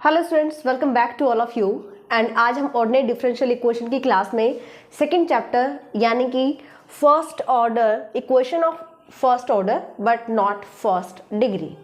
Hello students, welcome back to all of you. And आज हम ordinary differential equation की class में second chapter यानी कि first order equation of first order but not first degree.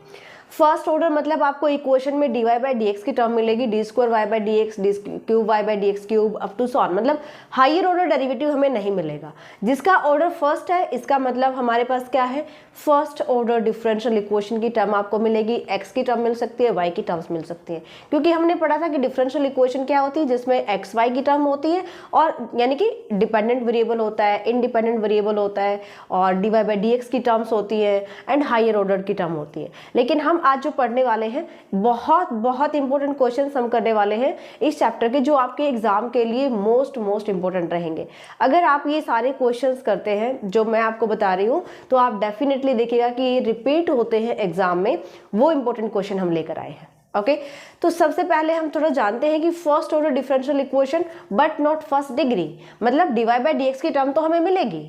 First order मतलब आपको equation में dy by d x की टर्म मिलेगी, d square y by d x, d cube y by d x cube up to so on, मतलब higher order derivative हमें नहीं मिलेगा। जिसका ऑर्डर फर्स्ट है इसका मतलब हमारे पास क्या है, फर्स्ट ऑर्डर डिफरेंशियल इक्वेशन की टर्म आपको मिलेगी, एक्स की टर्म मिल सकती है, वाई की टर्म्स मिल सकती है। क्योंकि हमने पढ़ा था कि डिफरेंशियल इक्वेशन क्या होती है, जिसमें एक्स वाई की टर्म होती है और यानी कि डिपेंडेंट वेरिएबल होता है, इंडिपेंडेंट वेरिएबल होता है और d y by d x की टर्म्स होती है एंड हायर ऑर्डर की टर्म होती है। लेकिन हम आज जो पढ़ने वाले हैं बहुत इंपॉर्टेंट क्वेश्चंस हम करने वाले हैं इस चैप्टर के, जो आपके एग्जाम के लिए मोस्ट इंपॉर्टेंट रहेंगे। अगर आप ये सारे क्वेश्चंस करते हैं जो मैं आपको बता रही हूँ तो आप डेफिनेटली देखिएगा कि ये रिपीट होते हैं एग्जाम में, वो इंपॉर्टेंट क्वेश्चन हम लेकर आए हैं। ओके तो सबसे पहले हम थोड़ा जानते हैं कि first order differential equation but not first degree, मतलब d y by d x की टर्म तो हमें मिलेगी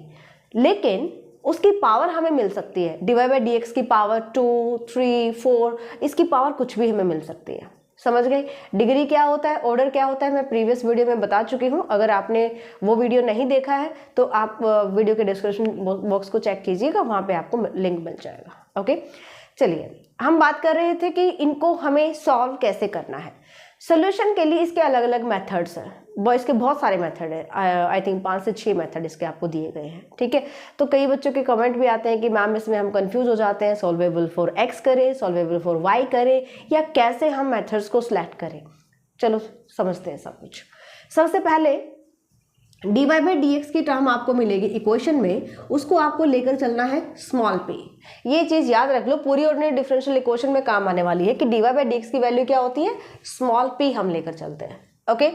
लेकिन उसकी पावर हमें मिल सकती है, d y by d x की पावर 2, 3, 4, इसकी पावर कुछ भी हमें मिल सकती है। समझ गए? डिग्री क्या होता है, ऑर्डर क्या होता है, मैं प्रीवियस वीडियो में बता चुकी हूँ। अगर आपने वो वीडियो नहीं देखा है तो आप वीडियो के डिस्क्रिप्शन बॉक्स को चेक कीजिएगा, वहाँ पे आपको लिंक मिल जाएगा। ओके चलिए, हम बात कर रहे थे कि इनको हमें सॉल्व कैसे करना है। सोल्यूशन के लिए इसके अलग अलग मेथड्स हैं, इसके बहुत सारे मेथड है, आई थिंक 5 से 6 मेथड इसके आपको दिए गए हैं। ठीक है, तो कई बच्चों के कमेंट भी आते हैं कि मैम इसमें हम कंफ्यूज हो जाते हैं, सॉल्वेबल फॉर एक्स करें, सॉल्वेबल फॉर वाई करें या कैसे हम मेथड्स को सिलेक्ट करें। चलो समझते हैं सब कुछ। सबसे पहले d y by d x की टर्म आपको मिलेगी इक्वेशन में, उसको आपको लेकर चलना है स्मॉल p। ये चीज़ याद रख लो, पूरी ऑर्डिनरी डिफरेंशियल इक्वेशन में काम आने वाली है कि d y by d x की वैल्यू क्या होती है, स्मॉल p हम लेकर चलते हैं। ओके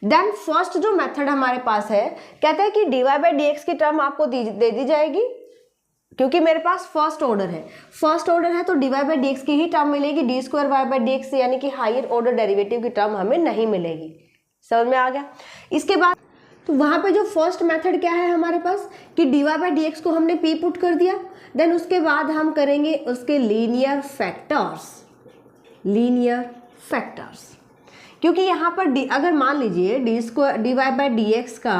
देन फर्स्ट जो मेथड हमारे पास है, कहता है कि d y by d x की टर्म आपको दे दी जाएगी, क्योंकि मेरे पास फर्स्ट ऑर्डर है। फर्स्ट ऑर्डर है तो d y by d x की ही टर्म मिलेगी, d square y by d x यानी कि हायर ऑर्डर डेरिवेटिव की टर्म हमें नहीं मिलेगी। समझ में आ गया? इसके बाद तो वहाँ पे जो फर्स्ट मेथड क्या है हमारे पास कि d y by d x को हमने p पुट कर दिया, देन उसके बाद हम करेंगे उसके लीनियर फैक्टर्स। क्योंकि यहाँ पर अगर मान लीजिए d y by d x का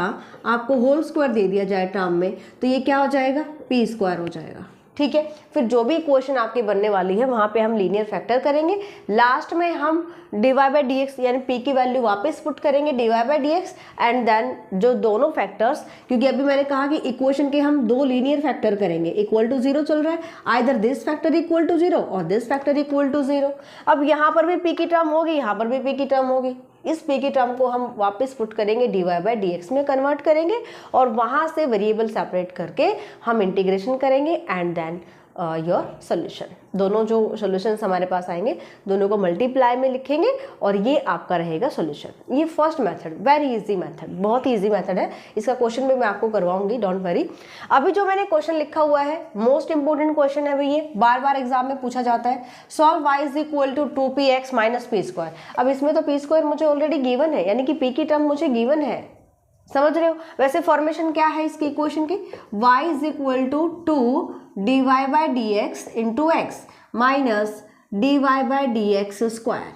आपको होल स्क्वायर दे दिया जाए टर्म में, तो ये क्या हो जाएगा, p स्क्वायर हो जाएगा। ठीक है, फिर जो भी इक्वेशन आपकी बनने वाली है वहाँ पे हम लीनियर फैक्टर करेंगे, लास्ट में हम d y by d x यानी p की वैल्यू वापस पुट करेंगे d y by d x and then जो दोनों फैक्टर्स, क्योंकि अभी मैंने कहा कि इक्वेशन के हम 2 लीनियर फैक्टर करेंगे, इक्वल टू 0 चल रहा है, either this factor equal to 0 और दिस फैक्टर इक्वल टू 0। अब यहाँ पर भी p की टर्म होगी, यहाँ पर भी p की टर्म होगी, इस p की टर्म को हम वापस पुट करेंगे d y by d x में कन्वर्ट करेंगे और वहाँ से वेरिएबल सेपरेट करके हम इंटीग्रेशन करेंगे एंड देन योर सोल्यूशन। दोनों जो सोल्यूशंस हमारे पास आएंगे दोनों को मल्टीप्लाई में लिखेंगे और ये आपका रहेगा सोल्यूशन। ये first method, very easy method, बहुत ही इजी मेथड है। इसका क्वेश्चन भी मैं आपको करवाऊंगी, डोंट वरी। अभी जो मैंने क्वेश्चन लिखा हुआ है मोस्ट इंपोर्टेंट क्वेश्चन है, ये बार बार एग्जाम में पूछा जाता है। Solve y is equal to 2px minus p square. अब इसमें तो p स्क्वायर मुझे ऑलरेडी गिवन है, यानी कि p की टर्म मुझे गिवन है, समझ रहे हो? वैसे फॉर्मेशन क्या है इसकी इक्वेशन की, y is equal to 2 d y by d x into x minus d y by d x square.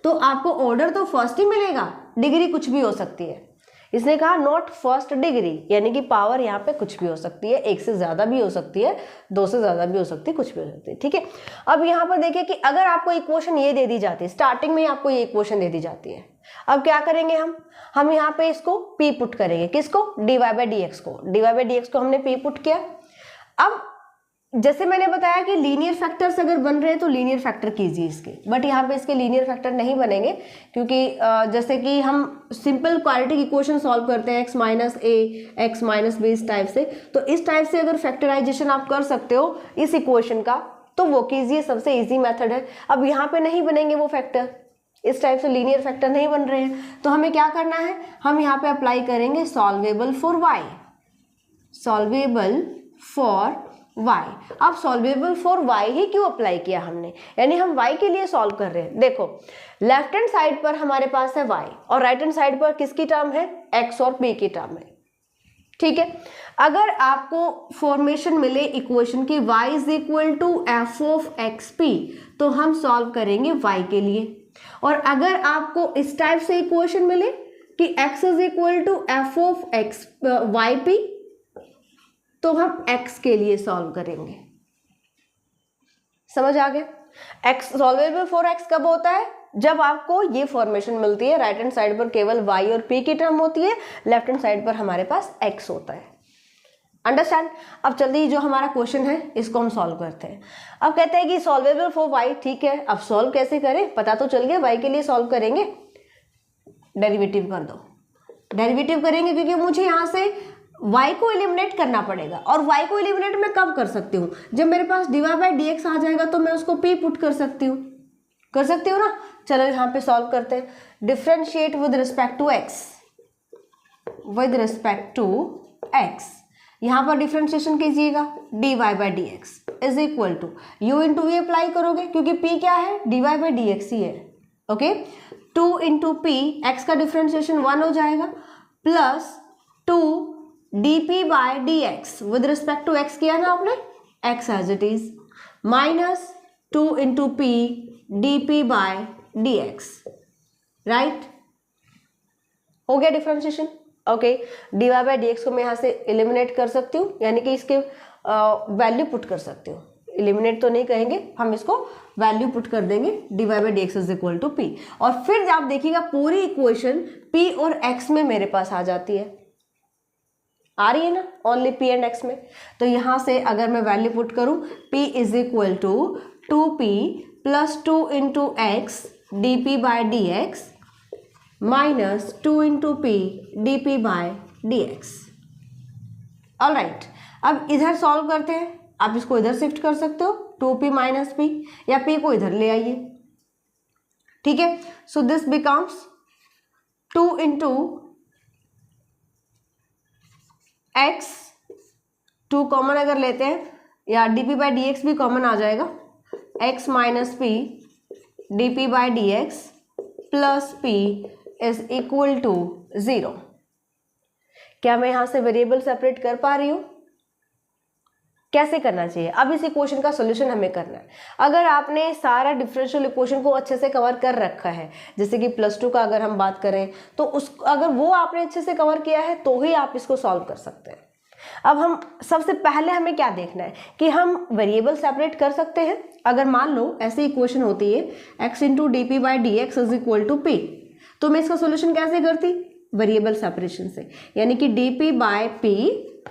तो आपको ऑर्डर तो फर्स्ट ही मिलेगा, डिग्री कुछ भी हो सकती है। इसने कहा नॉट फर्स्ट डिग्री, यानी कि पावर यहाँ पे कुछ भी हो सकती है, 1 से ज़्यादा भी हो सकती है, 2 से ज़्यादा भी हो सकती है, कुछ भी हो सकती है। ठीक है, अब यहाँ पर देखिए कि अगर आपको इक्वेशन ये दे दी जाती है, स्टार्टिंग में आपको ये इक्वेशन दे दी जाती है, अब क्या करेंगे हम यहाँ पे इसको p पुट करेंगे, किसको, d y by d x को। D y by d x को हमने p पुट किया। अब जैसे मैंने बताया कि लीनियर फैक्टर्स अगर बन रहे हैं तो लीनियर फैक्टर कीजिए इसके, बट यहाँ पे इसके लीनियर फैक्टर नहीं बनेंगे, क्योंकि जैसे कि हम सिंपल क्वाड्रेटिक इक्वेशन सॉल्व करते हैं x minus a x minus b इस टाइप से, तो इस टाइप से अगर फैक्टराइजेशन आप कर सकते हो इस इक्वेशन का तो वो कीजिए, सबसे ईजी मेथड है। अब यहाँ पे नहीं बनेंगे वो फैक्टर, इस टाइप से लीनियर फैक्टर नहीं बन रहे हैं, तो हमें क्या करना है, हम यहाँ पे अप्लाई करेंगे solvable for y, solvable for y। अब सॉल्वेबल फॉर y ही क्यों अप्लाई किया हमने, यानी हम y के लिए सॉल्व कर रहे हैं। देखो लेफ्ट हैंड साइड पर हमारे पास है y और राइट हैंड साइड पर किसकी टर्म है, x और p की टर्म है। ठीक है, अगर आपको फॉर्मेशन मिले इक्वेशन की y is equal to f of x p, तो हम सॉल्व करेंगे y के लिए। और अगर आपको इस टाइप से इक्वेशन मिले कि x is equal to f of x y p, तो हम x के लिए सॉल्व करेंगे। समझ आ गया? x सॉल्वेबल फॉर x कब होता है? जब आपको ये फॉर्मेशन मिलती है, राइट हैंड साइड पर केवल y और p की टर्म होती है, लेफ्ट हैंड साइड पर हमारे पास x होता है। अंडरस्टैंड? अब जल्दी जो हमारा क्वेश्चन है इसको हम सॉल्व करते हैं। अब कहते हैं कि सॉल्वेबल फॉर y, ठीक है। अब सॉल्व कैसे करें पता तो चल गया, y के लिए सॉल्व करेंगे, डेरिवेटिव कर दो। डेरिवेटिव करेंगे क्योंकि मुझे यहाँ से y को एलिमिनेट करना पड़ेगा, और y को एलिमिनेट मैं कब कर सकती हूँ? जब मेरे पास dy बाई डी एक्स आ जाएगा तो मैं उसको p पुट कर सकती हूँ। कर सकती हूँ ना? चलो यहाँ पे सॉल्व करते हैं। Differentiate with respect to x, with respect to x, यहाँ पर डिफ्रेंशिएशन कीजिएगा, dy by d x is equal to u into v apply करोगे क्योंकि p क्या है? dy बाई डी एक्स ही है। ओके, 2 इंटू पी, एक्स का डिफ्रेंशिएशन 1 हो जाएगा, plus 2 dp by dx, with respect to x किया ना आपने, x as it is, minus 2 into p dp by dx, right? हो गया differentiation. Okay, dy by dx को मैं यहाँ से एलिमिनेट कर सकती हूँ, यानी कि इसके वैल्यू पुट कर सकती हूँ। एलिमिनेट तो नहीं कहेंगे, हम इसको वैल्यू पुट कर देंगे, dy by d x is equal to p. और फिर आप देखिएगा पूरी इक्वेशन p और x में मेरे पास आ जाती है, आ रही है ना, ओनली p एंड x में। तो यहाँ से अगर मैं वैल्यू पुट करूँ, p is equal to 2p plus 2 into x d p by d x minus 2 into p d p by d x. All right, अब इधर सॉल्व करते हैं। आप इसको इधर शिफ्ट कर सकते हो, 2p माइनस p, या p को इधर ले आइए, ठीक है। So this becomes 2 into x, 2 common अगर लेते हैं, या dp बाई डी एक्स भी कॉमन आ जाएगा, x minus p d p by d x plus p is equal to 0। क्या मैं यहां से वेरिएबल सेपरेट कर पा रही हूं? कैसे करना चाहिए? अब इस इक्वेशन का सॉल्यूशन हमें करना है। अगर आपने सारा डिफरेंशियल इक्वेशन को अच्छे से कवर कर रखा है, जैसे कि +2 का अगर हम बात करें, तो अगर वो आपने अच्छे से कवर किया है तो ही आप इसको सॉल्व कर सकते हैं। अब हम सबसे पहले हमें क्या देखना है कि हम वेरिएबल सेपरेट कर सकते हैं। अगर मान लो ऐसी इक्वेशन होती है x into d p by d x is equal to p, तो मैं इसका सोल्यूशन कैसे करती? वेरिएबल सेपरेशन से, यानी कि d p by p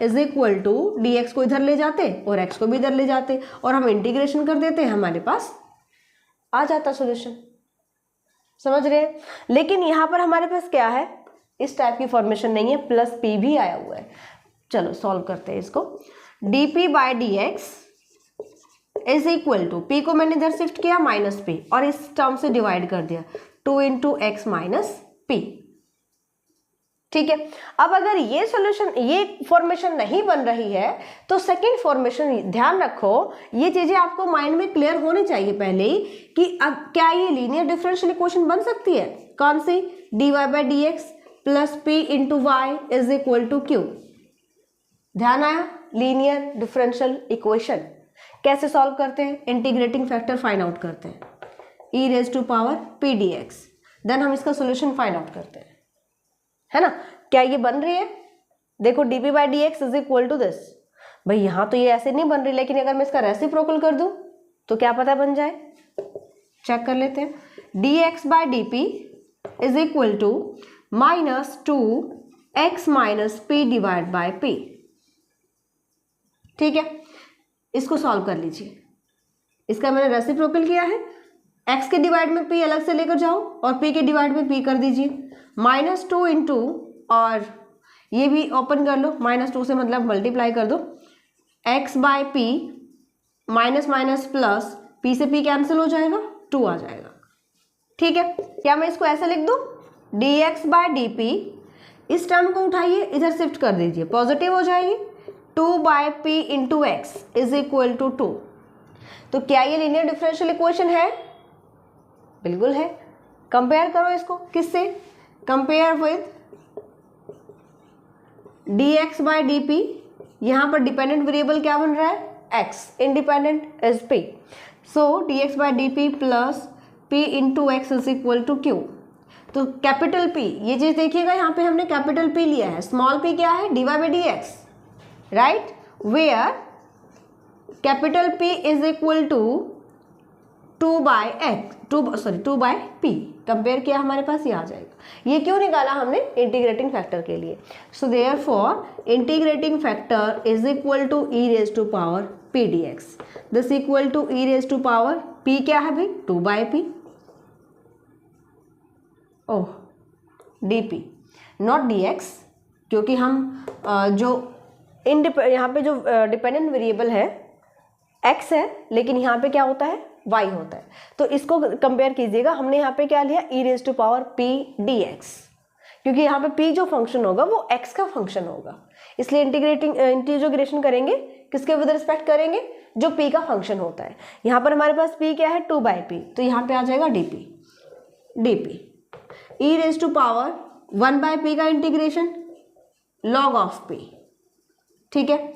is equal to d x को इधर ले जाते और एक्स को भी इधर ले जाते और हम इंटीग्रेशन कर देते, हमारे पास आ जाता सोल्यूशन। समझ रहे हैं? लेकिन यहाँ पर हमारे पास क्या है, इस टाइप की फॉर्मेशन नहीं है, प्लस पी भी आया हुआ है। चलो सॉल्व करते हैं इसको। D p by d x is equal to, p को मैंने इधर शिफ्ट किया माइनस पी और इस टर्म से डिवाइड कर दिया, 2 इंटू एक्स माइनस पी, ठीक है। अब अगर ये सॉल्यूशन, ये फॉर्मेशन नहीं बन रही है तो सेकंड फॉर्मेशन, ध्यान रखो ये चीजें आपको माइंड में क्लियर होनी चाहिए पहले ही कि अब क्या ये लीनियर डिफरेंशियल इक्वेशन बन सकती है। कौन सी? D y by d x plus p into y is equal to q. ध्यान आया? लीनियर डिफरेंशियल इक्वेशन कैसे सॉल्व करते हैं? इंटीग्रेटिंग फैक्टर फाइंड आउट करते हैं, e raise to power p d x, then हम इसका सोल्यूशन फाइंड आउट करते हैं, है ना। क्या ये बन रही है? देखो d p by d x is equal to this. भाई यहाँ तो ये ऐसे नहीं बन रही, लेकिन अगर मैं इसका रेसिप्रोकल कर दूं तो क्या पता बन जाए, चेक कर लेते हैं। D x by d p is equal to minus 2 x minus p divide by p, ठीक है। इसको सॉल्व कर लीजिए। इसका मैंने रेसिप्रोकल किया है, x के डिवाइड में p अलग से लेकर जाओ और p के डिवाइड में p कर दीजिए, माइनस 2 इंटू, और ये भी ओपन कर लो, माइनस 2 से मतलब मल्टीप्लाई कर दो, x by p minus minus plus, p से p कैंसिल हो जाएगा, 2 आ जाएगा, ठीक है। क्या मैं इसको ऐसे लिख दूं? dx बाय डी, इस टर्म को उठाइए इधर शिफ्ट कर दीजिए, पॉजिटिव हो जाएगी, 2 by p into x is equal to 2। तो क्या ये लीनियर डिफरेंशियल इक्वेशन है? बिल्कुल है। कंपेयर करो इसको किससे? Compare with dx by d, यहां पर डिपेंडेंट वेरिएबल क्या बन रहा है? x, independent is p। So dx by d plus P into x is equal to q. तो कैपिटल P, ये चीज़ देखिएगा यहाँ पे हमने कैपिटल P लिया है, स्मॉल p क्या है, dy by d x, right, where capital P is equal to 2 by p, compare किया हमारे पास ये आ जाएगा। ये क्यों निकाला हमने, इंटीग्रेटिंग फैक्टर के लिए। So therefore integrating factor is equal to e raise to power p dx, this equal to e raise to power p क्या है भाई, 2 by p, oh dp not dx, क्योंकि हम जो यहाँ पे जो डिपेंडेंट वेरिएबल है x है, लेकिन यहाँ पे क्या होता है, y होता है। तो इसको कंपेयर कीजिएगा, हमने यहाँ पे क्या लिया, e raise to power p dx, क्योंकि यहाँ पे p जो फंक्शन होगा वो x का फंक्शन होगा, इसलिए इंटीग्रेशन करेंगे, किसके विद रिस्पेक्ट करेंगे, जो p का फंक्शन होता है। यहाँ पर हमारे पास p क्या है, 2 बाई p, तो यहाँ पे आ जाएगा dp e raise to power 1 by p का इंटीग्रेशन log ऑफ p, ठीक है।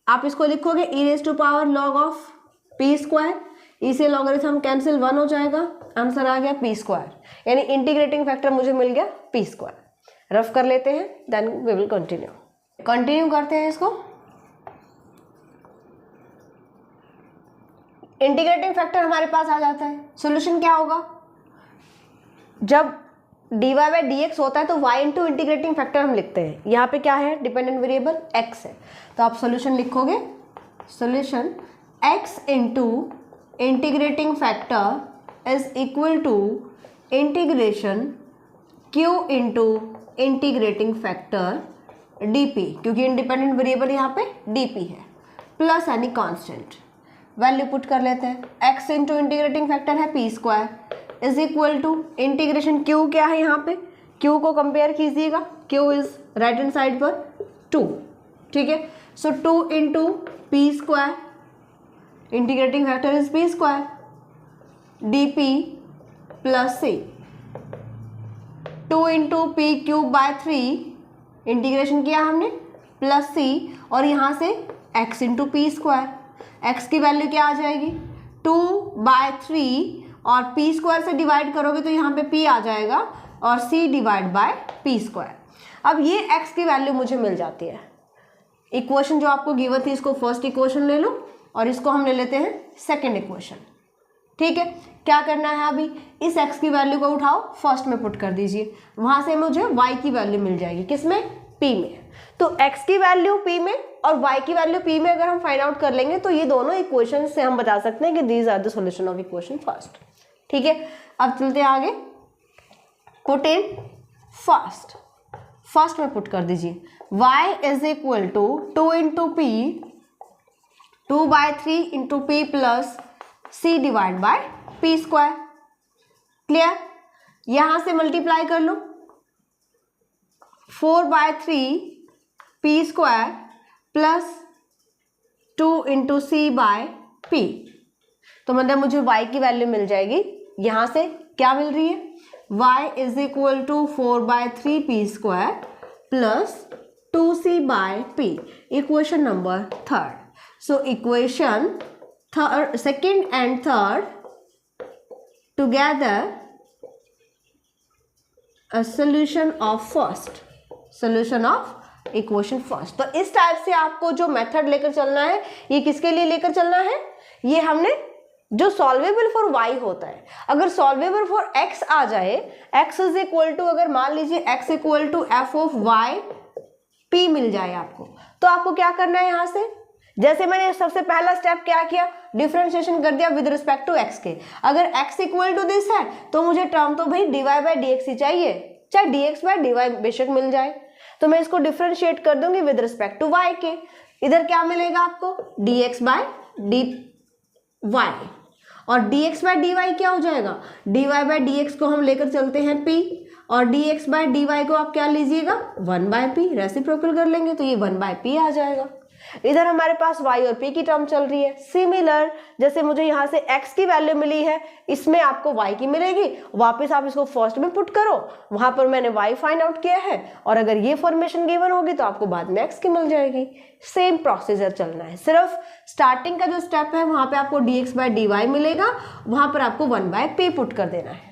आप इसको लिखोगे e raise to power log of p square, इसे लॉगरिथम कैंसिल 1 हो जाएगा, आंसर आ गया p स्क्वायर, यानी इंटीग्रेटिंग फैक्टर मुझे मिल गया p स्क्वायर। रफ कर लेते हैं, देन वी विल कंटिन्यू करते हैं इसको। इंटीग्रेटिंग फैक्टर हमारे पास आ जाता है, सॉल्यूशन क्या होगा, जब dy बाई डी एक्स होता है तो y इंटू इंटीग्रेटिंग फैक्टर हम लिखते हैं। यहाँ पे क्या है, डिपेंडेंट वेरिएबल x है, तो आप सॉल्यूशन लिखोगे, solution x into integrating factor is equal to integration q into integrating factor dp, क्योंकि इंडिपेंडेंट वेरिएबल यहाँ पे dp है, plus any constant, value put कर लेते हैं, x इंटू इंटीग्रेटिंग फैक्टर है p square is equal to integration q क्या है, यहाँ पे q को कंपेयर कीजिएगा, q is right hand side पर 2, ठीक है। सो 2 into p square, integrating factor is p square, dp plus c, 2 into p cube by 3, integration किया हमने, प्लस c, और यहाँ से x into P square, x की वैल्यू क्या आ जाएगी, 2 बाय 3, और p स्क्वायर से डिवाइड करोगे तो यहाँ पे p आ जाएगा, और c divide by p square. अब ये x की वैल्यू मुझे मिल जाती है, इक्वेशन जो आपको गिवन थी इसको फर्स्ट इक्वेशन ले लो, और इसको हम ले लेते हैं सेकंड इक्वेशन, ठीक है। क्या करना है, अभी इस x की वैल्यू को उठाओ, फर्स्ट में पुट कर दीजिए, वहां से मुझे y की वैल्यू मिल जाएगी, किसमें, p में। तो x की वैल्यू p में और y की वैल्यू p में अगर हम फाइंड आउट कर लेंगे तो ये दोनों इक्वेशन से हम बता सकते हैं कि these are the solution of equation first, ठीक है। अब चलते हैं आगे, पुट इन फर्स्ट में पुट कर दीजिए, y is equal to 2 into p, 2 by 3 into p plus c divide by p square, clear. यहां से मल्टीप्लाई कर लो, 4 by 3 p square plus 2 into c by p, तो मतलब मुझे y की वैल्यू मिल जाएगी, यहां से क्या मिल रही है, y is equal to 4 by 3 p square plus 2c by p, equation number third. So equation third, second and third together a solution of first, solution of equation first. तो इस type से आपको जो मेथड लेकर चलना है, ये किसके लिए लेकर चलना है, ये हमने जो सॉल्वेबल फॉर y होता है, अगर सॉल्वेबल फॉर x आ जाए, x इज इक्वल टू, अगर मान लीजिए x equal to f of y p मिल जाए आपको, तो आपको क्या करना है, यहाँ से जैसे मैंने सबसे पहला स्टेप क्या किया, डिफरेंशिएशन कर दिया विद रिस्पेक्ट टू x के। अगर x इक्वल टू दिस है तो मुझे टर्म तो भाई dy बाई डी एक्स ही चाहिए, चाहे dx बाई dy बेशक मिल जाए, तो मैं इसको डिफरेंशिएट कर दूंगी विद रिस्पेक्ट टू y के। इधर क्या मिलेगा आपको, dx बाय डी वाई, और dx बाय डी वाई क्या हो जाएगा, dy बाय dx को हम लेकर चलते हैं p, और dx बाय dy को आप क्या लीजिएगा, 1 बाय p, रेसिप्रोकल कर लेंगे तो ये 1 बाय p आ जाएगा। इधर हमारे पास y और p की टर्म चल रही है। सिमिलर जैसे मुझे यहाँ से x की वैल्यू मिली है, इसमें आपको y की मिलेगी, वापस आप इसको फर्स्ट में पुट करो, वहां पर मैंने y फाइंड आउट किया है, और अगर ये फॉर्मेशन गिवन होगी तो आपको बाद में x की मिल जाएगी। सेम प्रोसीजर चलना है, सिर्फ स्टार्टिंग का जो स्टेप है वहां पे आपको dx बाय dy मिलेगा, वहां पर आपको 1/p पुट कर देना है।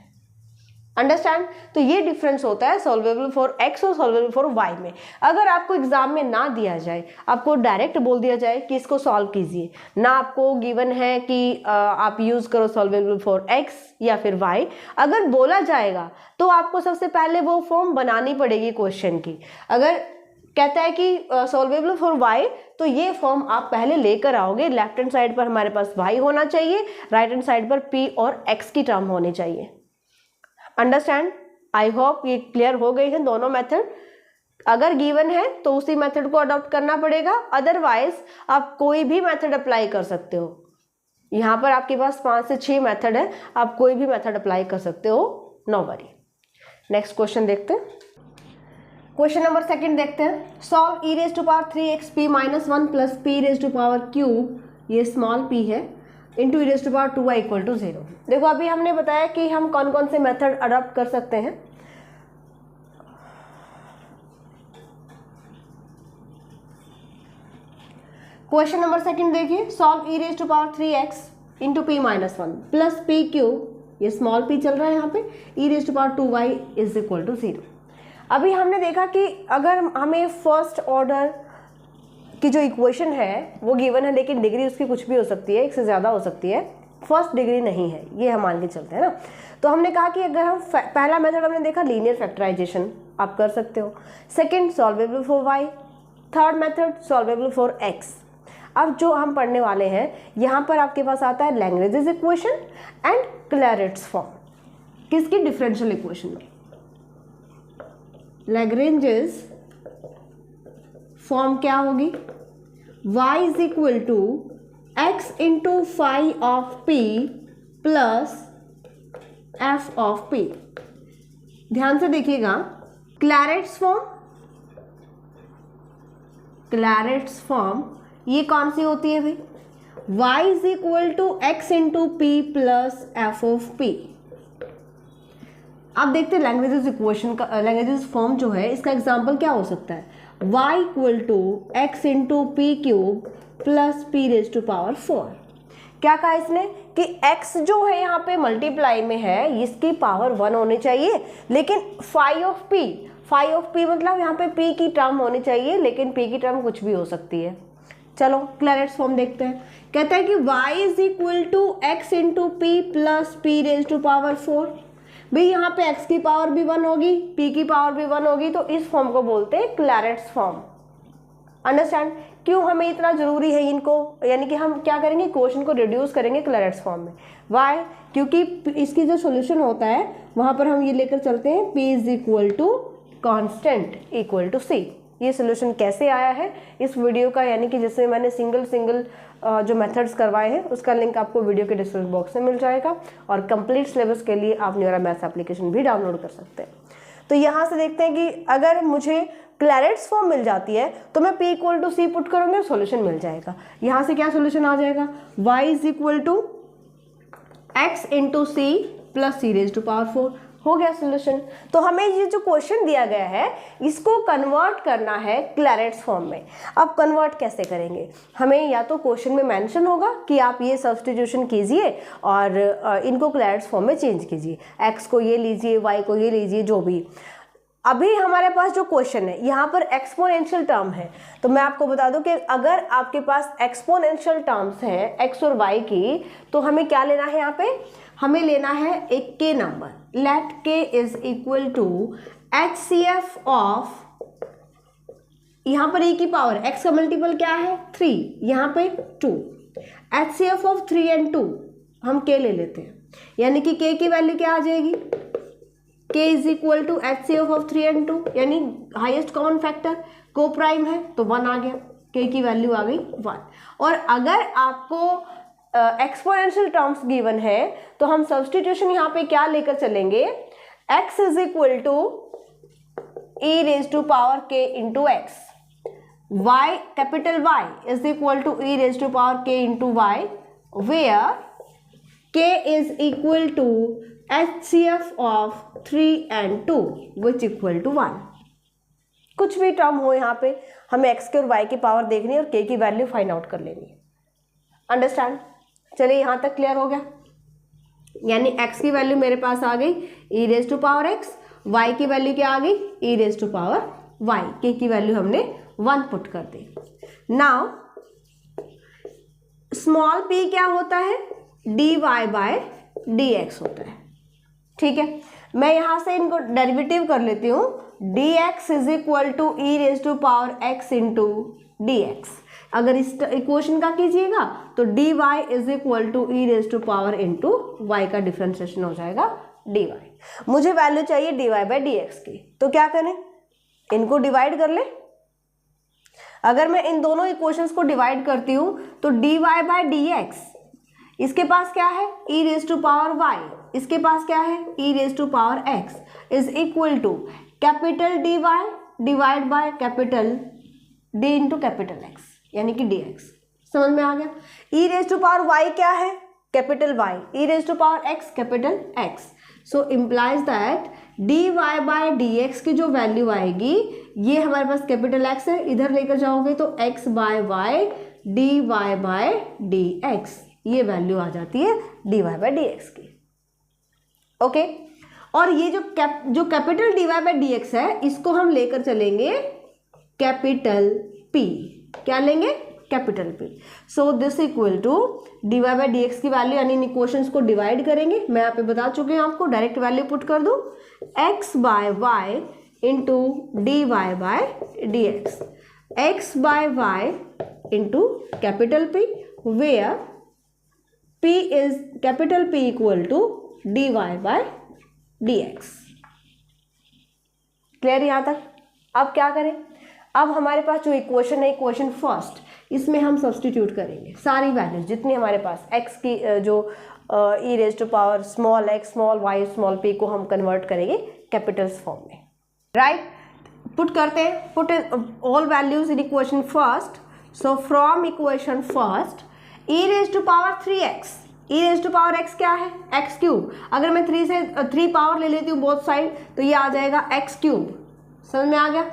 अंडरस्टैंड? तो ये डिफरेंस होता है सॉल्वेबल फॉर x और सॉल्वेबल फॉर y में। अगर आपको एग्जाम में ना दिया जाए, आपको डायरेक्ट बोल दिया जाए कि इसको सॉल्व कीजिए, ना आपको गिवन है कि आप यूज करो सॉल्वेबल फॉर x या फिर y, अगर बोला जाएगा तो आपको सबसे पहले वो फॉर्म बनानी पड़ेगी क्वेश्चन की। अगर कहता है कि सॉल्वेबल फॉर y, तो ये फॉर्म आप पहले लेकर आओगे। लेफ्ट हैंड साइड पर हमारे पास y होना चाहिए, राइट हैंड साइड पर p और x की टर्म होनी चाहिए। अंडरस्टैंड? आई होप ये क्लियर हो गई है दोनों मेथड। अगर गिवन है तो उसी मेथड को अडॉप्ट करना पड़ेगा, अदरवाइज आप कोई भी मेथड अप्लाई कर सकते हो। यहाँ पर आपके पास 5 से 6 मेथड है, आप कोई भी मेथड अप्लाई कर सकते हो, नो वरी। नेक्स्ट क्वेश्चन देखते हैं। क्वेश्चन नंबर 2 देखते हैं। Solve e raise to power 3xp - 1 plus p raise to power cube, ये स्मॉल p है, into e raise to power 2y equal to 0। देखो अभी हमने बताया कि हम कौन कौन से मेथड अडॉप्ट कर सकते हैं। क्वेश्चन नंबर 2 देखिए। Solve e raise to power 3x into p - 1 plus p cube, ये स्मॉल p चल रहा है यहाँ पे, e raise to power 2y is equal to 0। अभी हमने देखा कि अगर हमें फर्स्ट ऑर्डर की जो इक्वेशन है वो गिवन है, लेकिन डिग्री उसकी कुछ भी हो सकती है, एक से ज़्यादा हो सकती है, फर्स्ट डिग्री नहीं है, ये हम मान के चलते हैं ना। तो हमने कहा कि अगर हम पहला मेथड हमने देखा लीनियर फैक्टराइजेशन, आप कर सकते हो। Second solvable for y, third method solvable for x। अब जो हम पढ़ने वाले हैं यहाँ पर आपके पास आता है Lagrange's equation and Clairaut's form. किसकी? डिफरेंशियल इक्वेशन में। लैग्रेंजेस फॉर्म क्या होगी? y is equal to x into phi of p plus f of p। ध्यान से देखिएगा, क्लैरेट्स फॉर्म ये कौन सी होती है भाई? y is equal to x into p plus f of p। आप देखते हैं लैंग्वेजेस इक्वेशन का, लैंग्वेजेस फॉर्म जो है इसका एग्जांपल क्या हो सकता है? y equal to x into p cube plus p raise to power 4। क्या कहा इसने कि x जो है यहाँ पे मल्टीप्लाई में है, इसकी पावर 1 होनी चाहिए, लेकिन फाई ऑफ p मतलब यहाँ पे p की टर्म होनी चाहिए, लेकिन p की टर्म कुछ भी हो सकती है। चलो क्लैरेट्स फॉर्म देखते हैं। कहता है कि y is equal to x into p plus p raise to power 4। भाई यहाँ पे x की पावर भी 1 होगी, p की पावर भी 1 होगी, तो इस फॉर्म को बोलते हैं क्लैरेट्स फॉर्म। अंडरस्टैंड? क्यों हमें इतना जरूरी है इनको, यानी कि हम क्या करेंगे, क्वेश्चन को रिड्यूस करेंगे क्लैरेट्स फॉर्म में। वाई? क्योंकि इसकी जो सोल्यूशन होता है वहां पर हम ये लेकर चलते हैं p is equal to constant equal to c। ये सोल्यूशन कैसे आया है इस वीडियो का, यानी कि जिसमें मैंने सिंगल जो मेथड्स करवाए हैं उसका लिंक आपको वीडियो के डिस्क्रिप्शन बॉक्स में मिल जाएगा, और कंप्लीट सिलेबस के लिए आप न्यूरा मैथ्स एप्लीकेशन भी डाउनलोड कर सकते हैं। तो यहाँ से देखते हैं कि अगर मुझे क्लैरेट्स फॉर्म मिल जाती है तो मैं p equal to c put करूँगी, सोल्यूशन मिल जाएगा। यहाँ से क्या सोल्यूशन आ जाएगा? y is equal to x into c plus c raise to power 4, हो गया सोल्यूशन। तो हमें ये जो क्वेश्चन दिया गया है इसको कन्वर्ट करना है क्लैरेट्स फॉर्म में। अब कन्वर्ट कैसे करेंगे? हमें या तो क्वेश्चन में मेंशन होगा कि आप ये सब्स्टिट्यूशन कीजिए और इनको क्लैरेट्स फॉर्म में चेंज कीजिए, x को ये लीजिए, y को ये लीजिए, जो भी। अभी हमारे पास जो क्वेश्चन है यहाँ पर एक्सपोनेंशियल टर्म है, तो मैं आपको बता दूं कि अगर आपके पास एक्सपोनेंशियल टर्म्स हैं x और y की, तो हमें क्या लेना है? यहाँ पे हमें लेना है एक k number. Let k is equal to HCF of, यहाँ पर e की पावर x का मल्टीपल क्या है? 3, यहाँ पे 2। HCF ऑफ 3 and 2 हम k ले लेते हैं, यानी कि k की वैल्यू क्या आ जाएगी? k is equal to HCF of 3 and 2, यानी हाईएस्ट कॉमन फैक्टर को प्राइम है तो 1 आ गया, k की वैल्यू आ गई 1। और अगर आपको एक्सपोनेंशियल टर्म्स गिवन है तो हम सब्स्टिट्यूशन यहाँ पे क्या लेकर चलेंगे? x is equal to e raise to power k into x. y capital Y is equal to e raise to power k into y, where k is equal to HCF of 3 and 2 which equal to 1। कुछ भी term हो यहाँ पे हमें x की और y की power देखनी है और k की वैल्यू फाइंड आउट कर लेनी है। अंडरस्टैंड? चलिए यहाँ तक क्लियर हो गया। यानी x की वैल्यू मेरे पास आ गई e raise to power x, y की वैल्यू क्या आ गई e raise to power y, k की वैल्यू हमने 1 पुट कर दी। नाउ स्मॉल p क्या होता है, dy बाय dx होता है। ठीक है, मैं यहां से इनको डेरिवेटिव कर लेती हूँ, dx is equal to e raise to power x into dx। अगर इस इक्वेशन का कीजिएगा तो dy is equal to e raise to power into y का डिफ्रेंसिएशन हो जाएगा dy। मुझे वैल्यू चाहिए dy बाई dx की, तो क्या करें, इनको डिवाइड कर ले। अगर मैं इन दोनों इक्वेशंस को डिवाइड करती हूं तो dy बाई dx, इसके पास क्या है e raise to power y, इसके पास क्या है e raise to power x is equal to capital dy divide by capital d into capital x, यानी कि dx। समझ में आ गया? e raise to power y क्या है, capital y, e raise to power x capital x। So implies that dy by dx की जो वैल्यू आएगी, ये हमारे पास कैपिटल x है, इधर लेकर जाओगे तो x by y dy by dx, ये वैल्यू आ जाती है dy बाय dx की। ओके, और ये जो कैपिटल dy बाय dx है, इसको हम लेकर चलेंगे कैपिटल p। क्या लेंगे, capital p। So this equal to dy by dx की वैल्यू, यानी इन इक्वेशंस को डिवाइड करेंगे। मैं यहाँ पे बता चुकी हूँ आपको, डायरेक्ट वैल्यू पुट कर दूँ, x by y into dy by dx, x by y into capital p, where p is capital P equal to dy by dx। Clear यहाँ तक? अब क्या करें, अब हमारे पास जो इक्वेशन है, इक्वेशन फर्स्ट, इसमें हम सब्सटीट्यूट करेंगे सारी वैल्यूज जितनी हमारे पास x की जो e raise to power small x small y small p को हम कन्वर्ट करेंगे कैपिटल्स फॉर्म में। राइट, पुट करते हैं, put all values in equation first. So from equation first e raise to power 3x, e raise to power x क्या है, x cube. अगर मैं 3 पावर ले लेती हूँ बोथ साइड तो ये आ जाएगा x क्यूब। समझ में आ गया?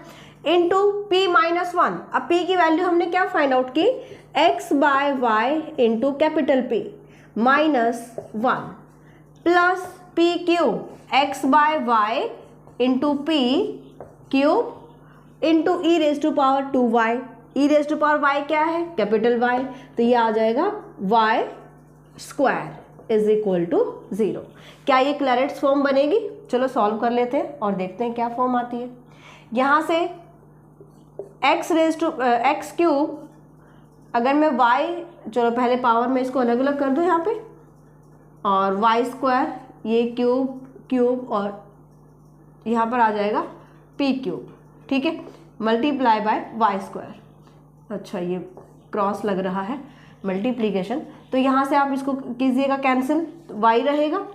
Into p minus 1। अब p की वैल्यू हमने क्या फाइंड आउट की, x by y into capital P minus 1 plus p cube, x by y into p cube into e raise to power 2y। e raise to power y क्या है, capital Y, तो ये आ जाएगा y square is equal to 0। क्या ये Clairaut's form बनेगी? चलो सॉल्व कर लेते हैं और देखते हैं क्या फॉर्म आती है। यहाँ से x क्यूब, अगर मैं y, चलो पहले पावर में इसको अलग अलग कर दूँ यहाँ पे, और y स्क्वायर, ये क्यूब और यहाँ पर आ जाएगा p क्यूब। ठीक है, मल्टीप्लाई बाय y स्क्वायर। अच्छा, ये क्रॉस लग रहा है, मल्टीप्लीकेशन, तो यहाँ से आप इसको कीजिएगा कैंसिल, तो y रहेगा,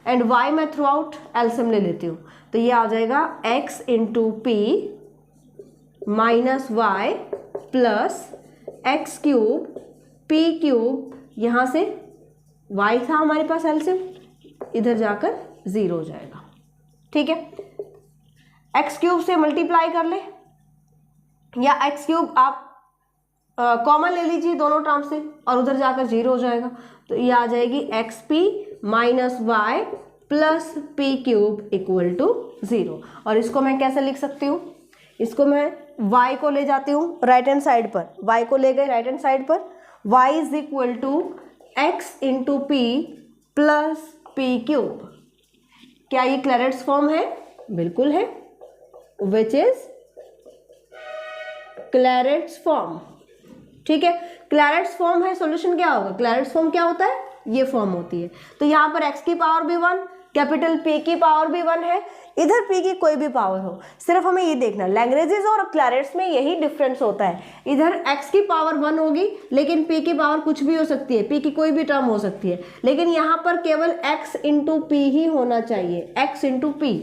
एंड y मैं थ्रू आउट एलसीएम ले लेती हूँ, तो ये आ जाएगा x into p minus y plus x cube p cube, यहाँ से y था हमारे पास एलसीएम, इधर जाकर 0 हो जाएगा। ठीक है, एक्स क्यूब से मल्टीप्लाई कर ले, या एक्स क्यूब आप कॉमन ले लीजिए दोनों टर्म से और उधर जाकर 0 हो जाएगा, तो ये आ जाएगी x p minus y plus p cube equal to 0। और इसको मैं कैसे लिख सकती हूँ, इसको मैं y को ले जाती हूँ राइट हैंड साइड पर, y को ले गए राइट हैंड साइड पर, y is equal to x into p plus p cube. क्या ये क्लैरेट्स फॉर्म है? बिल्कुल है, विच इज क्लैरेट्स फॉर्म। ठीक है, क्लैरेट्स फॉर्म है, सॉल्यूशन क्या होगा, क्लैरेट्स फॉर्म क्या होता है, ये फॉर्म होती है। तो यहाँ पर x की पावर भी 1, कैपिटल P की पावर भी 1 है, इधर P की कोई भी पावर हो, सिर्फ हमें ये देखना लैंग्वेजेस और क्लैरेट्स में यही डिफरेंस होता है। इधर x की पावर 1 होगी लेकिन P की पावर कुछ भी हो सकती है, P की कोई भी टर्म हो सकती है, लेकिन यहाँ पर केवल x इंटू पी ही होना चाहिए, x इंटू पी।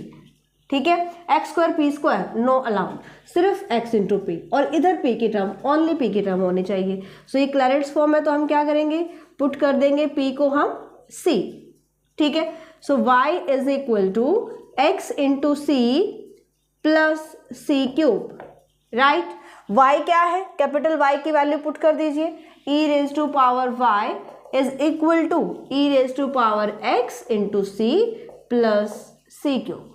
ठीक है। X square p square no allowed, सिर्फ एक्स इंटू पी, और इधर पी की टर्म ओनली पी की टर्म होनी चाहिए। सो ये क्लैरेंट्स फॉर्म है, तो हम क्या करेंगे, पुट कर देंगे पी को हम सी, ठीक है। So y is equal to x into c plus c cube, right. y क्या है, कैपिटल Y की वैल्यू पुट कर दीजिए, e raise to power y is equal to e raise to power x into c plus c cube,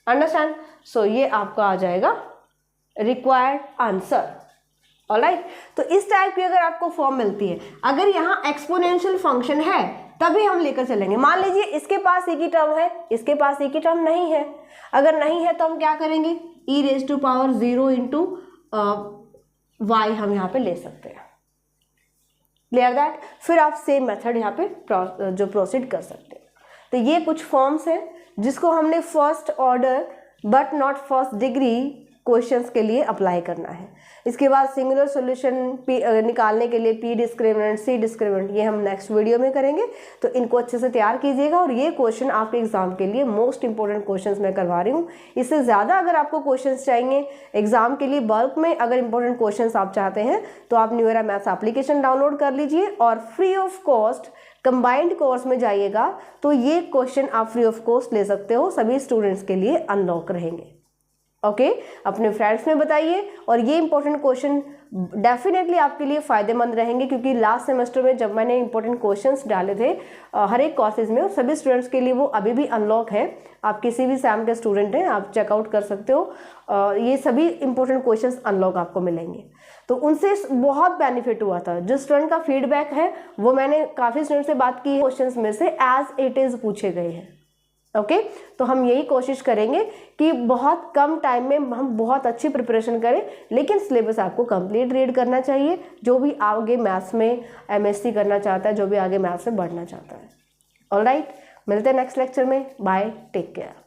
understand. So ये आपका आ जाएगा required answer, alright. तो इस टाइप की अगर आपको फॉर्म मिलती है, अगर यहाँ एक्सपोनेंशियल फंक्शन है तभी हम लेकर चलेंगे। मान लीजिए इसके पास एक ही टर्म है, इसके पास एक ही टर्म नहीं है, अगर नहीं है तो हम क्या करेंगे, e raise to power 0 into y हम यहाँ पे ले सकते हैं, क्लियर दैट। फिर आप सेम मेथड यहाँ पे जो प्रोसीड कर सकते हैं। तो ये कुछ फॉर्म्स हैं जिसको हमने first order but not first degree questions के लिए अप्लाई करना है। इसके बाद सिंगुलर सॉल्यूशन निकालने के लिए पी डिस्क्रिमिनेंट, सी डिस्क्रिमिनेंट, ये हम नेक्स्ट वीडियो में करेंगे। तो इनको अच्छे से तैयार कीजिएगा, और ये क्वेश्चन आपके एग्जाम के लिए मोस्ट इंपॉर्टेंट क्वेश्चंस मैं करवा रही हूँ। इससे ज़्यादा अगर आपको क्वेश्चंस चाहिए एग्जाम के लिए बल्क में, अगर इंपॉर्टेंट क्वेश्चंस आप चाहते हैं तो आप न्यूएरा मैथ्स एप्लीकेशन डाउनलोड कर लीजिए और free of cost combined course में जाइएगा, तो ये क्वेश्चन आप फ्री ऑफ कॉस्ट ले सकते हो, सभी स्टूडेंट्स के लिए अनलॉक रहेंगे। ओके, अपने फ्रेंड्स में बताइए, और ये इंपॉर्टेंट क्वेश्चन डेफिनेटली आपके लिए फ़ायदेमंद रहेंगे, क्योंकि लास्ट सेमेस्टर में जब मैंने इंपॉर्टेंट क्वेश्चंस डाले थे हर एक कोर्सेज में, और सभी स्टूडेंट्स के लिए वो अभी भी अनलॉक है। आप किसी भी सैम के स्टूडेंट हैं, आप चेकआउट कर सकते हो, ये सभी इंपॉर्टेंट क्वेश्चंस अनलॉक आपको मिलेंगे। तो उनसे बहुत बेनिफिट हुआ था। जो स्टूडेंट का फीडबैक है वो मैंने काफ़ी स्टूडेंट से बात की है, क्वेश्चंस में से एज इट इज़ पूछे गए हैं। ओके, तो हम यही कोशिश करेंगे कि बहुत कम टाइम में हम बहुत अच्छी प्रिपरेशन करें, लेकिन सिलेबस आपको कंप्लीट रीड करना चाहिए, जो भी आगे मैथ्स में एमएससी करना चाहता है, जो भी आगे मैथ्स में बढ़ना चाहता है। ऑलराइट, मिलते हैं नेक्स्ट लेक्चर में। Bye, take care.